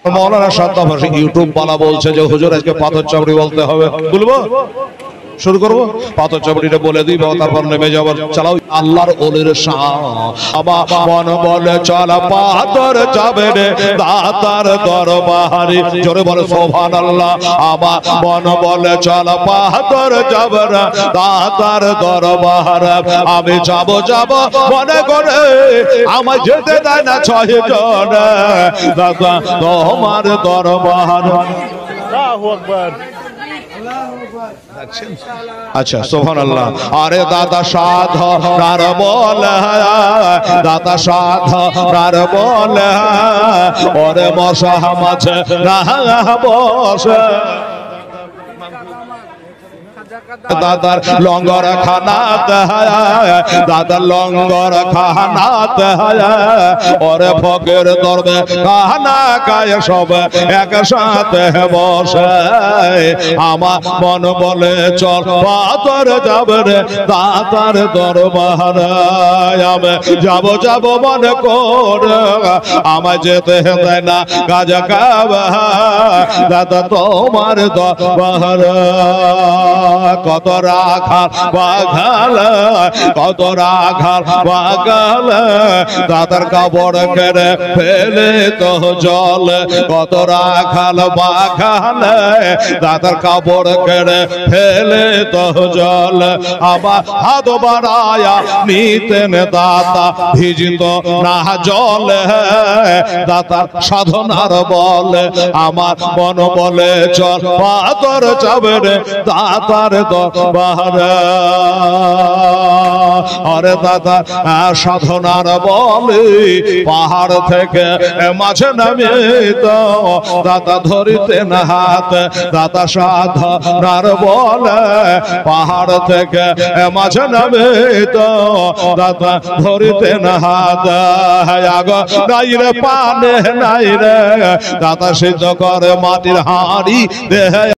मौलाना Shadab Hossain YouTube वाला बोलছে যে হুজুর আজকে পাথর চাবড়ি বলতে হবে বলবো শুরু করব পাথর চাবড়িটা বলে দিই তারপর নেমে যাব চালাও আল্লাহর ওলির শান আমা মন বলে চল পাথর চাবড়ি দাতার দরবারে জোরে বলে সুবহানাল্লাহ আমা মন বলে চল পাথর চাবড়ি দাতার দরবারে আমি যাব যাব মনে করে আমায় যেতে দেয় না ছয় জন দাদা তোমার দরবার আল্লাহু আকবার अच्छा सुबहानाल्लाह अरे दादा साधनार बोले दादा साधनार बोले ओरे मशा माछे ना बसे दादार लंगर खानाते दादा लंगर खानाते और फकीर दरबे खाना खाए सब एक साथ बसे आमा मन बोले चल पाथर जाबे रे दादार दरबारे आमे जाबो जाबो मन करे आमाय जेते देय ना काज खाबे दादा तोमार दरबारे কত রাখাল বাগাল কত রাখাল বাগাল দাদার কাপড় কেড়ে ফেলে তো জল কত রাখাল বাগাল দাদার কাপড় কেড়ে ফেলে তো জল আবার হাত বাড়ায়া নিতেন দাতা ভিজিত না জলে দাতার সাধনার বলে আমার মন বলে চল পাথর চাবে রে দাতার দরবারে আরে দাদা সাধনার বলে পাহাড় থেকে মাঝে নামে তো দাদা ধরিতে না হাত দাদা সাধনার বলে পাহাড় থেকে মাঝে নামে তো দাদা ধরিতে না হাত আগ নাই রে পানে নাই রে দাদা সিদ্ধ করে মাটির হাঁড়ি দেহে